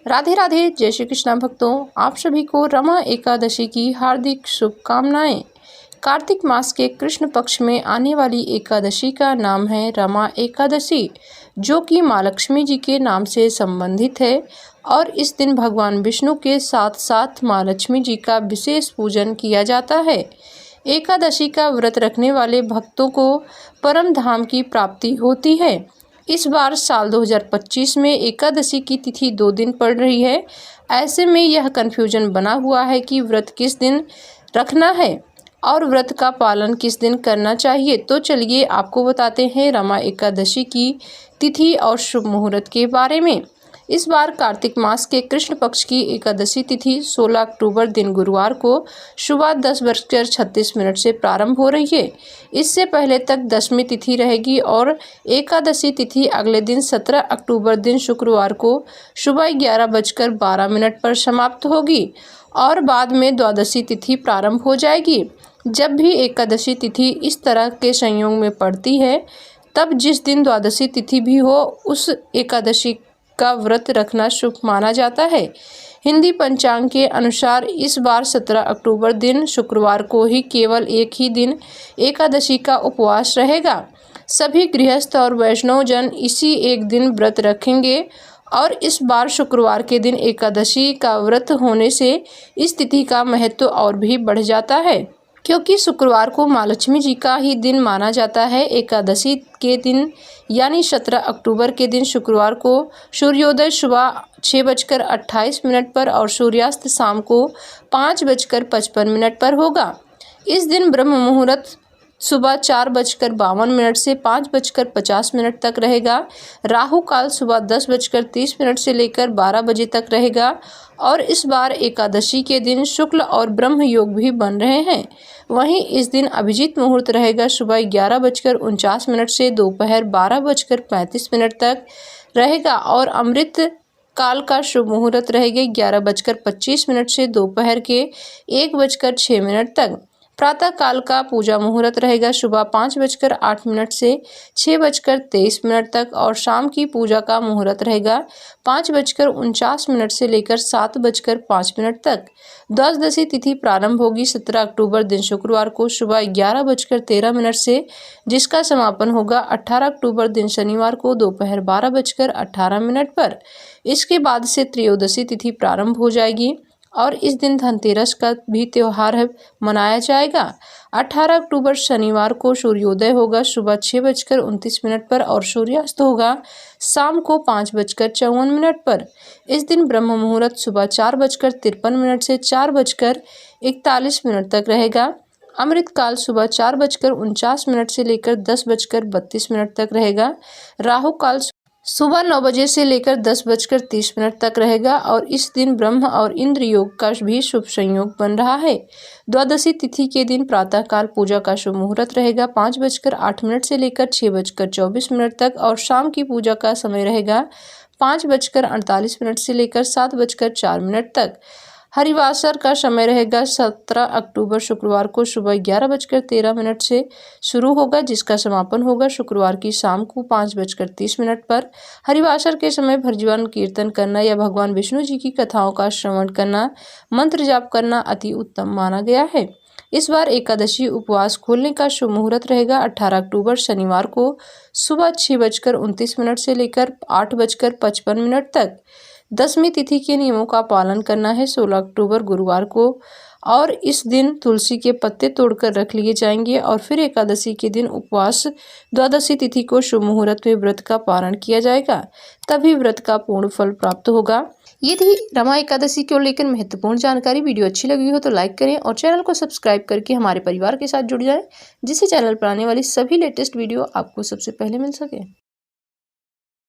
राधे राधे, जय श्री कृष्णा भक्तों। आप सभी को रमा एकादशी की हार्दिक शुभकामनाएं। कार्तिक मास के कृष्ण पक्ष में आने वाली एकादशी का नाम है रमा एकादशी, जो कि माँ लक्ष्मी जी के नाम से संबंधित है और इस दिन भगवान विष्णु के साथ साथ माँ लक्ष्मी जी का विशेष पूजन किया जाता है। एकादशी का व्रत रखने वाले भक्तों को परम धाम की प्राप्ति होती है। इस बार साल 2025 में एकादशी की तिथि 2 दिन पड़ रही है। ऐसे में यह कन्फ्यूजन बना हुआ है कि व्रत किस दिन रखना है और व्रत का पालन किस दिन करना चाहिए। तो चलिए आपको बताते हैं रमा एकादशी की तिथि और शुभ मुहूर्त के बारे में। इस बार कार्तिक मास के कृष्ण पक्ष की एकादशी तिथि 16 अक्टूबर दिन गुरुवार को सुबह 10:36 से प्रारंभ हो रही है। इससे पहले तक दशमी तिथि रहेगी और एकादशी तिथि अगले दिन 17 अक्टूबर दिन शुक्रवार को सुबह 11:12 पर समाप्त होगी और बाद में द्वादशी तिथि प्रारंभ हो जाएगी। जब भी एकादशी तिथि इस तरह के संयोग में पड़ती है, तब जिस दिन द्वादशी तिथि भी हो उस एकादशी का व्रत रखना शुभ माना जाता है। हिंदी पंचांग के अनुसार इस बार 17 अक्टूबर दिन शुक्रवार को ही केवल एक ही दिन एकादशी का उपवास रहेगा। सभी गृहस्थ और वैष्णव जन इसी एक दिन व्रत रखेंगे और इस बार शुक्रवार के दिन एकादशी का व्रत होने से इस तिथि का महत्व और भी बढ़ जाता है, क्योंकि शुक्रवार को माँ लक्ष्मी जी का ही दिन माना जाता है। एकादशी के दिन यानी 17 अक्टूबर के दिन शुक्रवार को सूर्योदय सुबह 6:28 पर और सूर्यास्त शाम को 5:55 पर होगा। इस दिन ब्रह्म मुहूर्त सुबह 4:52 से 5:50 तक रहेगा। राहु काल सुबह 10:30 से लेकर 12 बजे तक रहेगा और इस बार एकादशी के दिन शुक्ल और ब्रह्म योग भी बन रहे हैं। वहीं इस दिन अभिजीत मुहूर्त रहेगा सुबह 11:49 से दोपहर 12:35 तक रहेगा और अमृत काल का शुभ मुहूर्त रहेगा 11:25 से दोपहर के 1:06 तक। प्रातः काल का पूजा मुहूर्त रहेगा सुबह 5:08 से 6:23 तक और शाम की पूजा का मुहूर्त रहेगा 5:49 से लेकर 7:05 तक। द्वादशी तिथि प्रारंभ होगी 17 अक्टूबर दिन शुक्रवार को सुबह 11:13 से, जिसका समापन होगा 18 अक्टूबर दिन शनिवार को दोपहर 12:18 पर। इसके बाद से त्रयोदशी तिथि प्रारंभ हो जाएगी और इस दिन धनतेरस का भी त्यौहार मनाया जाएगा। 18 अक्टूबर शनिवार को सूर्योदय होगा सुबह 6:29 पर और सूर्यास्त होगा शाम को 5:54 पर। इस दिन ब्रह्म मुहूर्त सुबह 4:53 से 4:41 तक रहेगा। अमृत काल सुबह 4:49 से लेकर 10:32 तक रहेगा। राहु काल सुबह 9 बजे से लेकर 10:30 तक रहेगा और इस दिन ब्रह्म और इंद्र योग का भी शुभ संयोग बन रहा है। द्वादशी तिथि के दिन प्रातः काल पूजा का शुभ मुहूर्त रहेगा 5:08 से लेकर 6:24 तक और शाम की पूजा का समय रहेगा 5:48 से लेकर 7:04 तक। हरिवासर का समय रहेगा 17 अक्टूबर शुक्रवार को सुबह 11:13 से शुरू होगा, जिसका समापन होगा शुक्रवार की शाम को 5:30 पर। हरिवासर के समय भजन कीर्तन करना या भगवान विष्णु जी की कथाओं का श्रवण करना, मंत्र जाप करना अति उत्तम माना गया है। इस बार एकादशी उपवास खोलने का शुभ मुहूर्त रहेगा 18 अक्टूबर शनिवार को सुबह 6:29 से लेकर 8:55 तक। दशमी तिथि के नियमों का पालन करना है 16 अक्टूबर गुरुवार को और इस दिन तुलसी के पत्ते तोड़कर रख लिए जाएंगे और फिर एकादशी के दिन उपवास द्वादशी तिथि को शुभ मुहूर्त में व्रत का पारण किया जाएगा, तभी व्रत का पूर्ण फल प्राप्त होगा। ये थी रमा एकादशी को लेकर महत्वपूर्ण जानकारी। वीडियो अच्छी लगी हो तो लाइक करें और चैनल को सब्सक्राइब करके हमारे परिवार के साथ जुड़ जाएं, जिससे चैनल पर आने वाली सभी लेटेस्ट वीडियो आपको सबसे पहले मिल सके।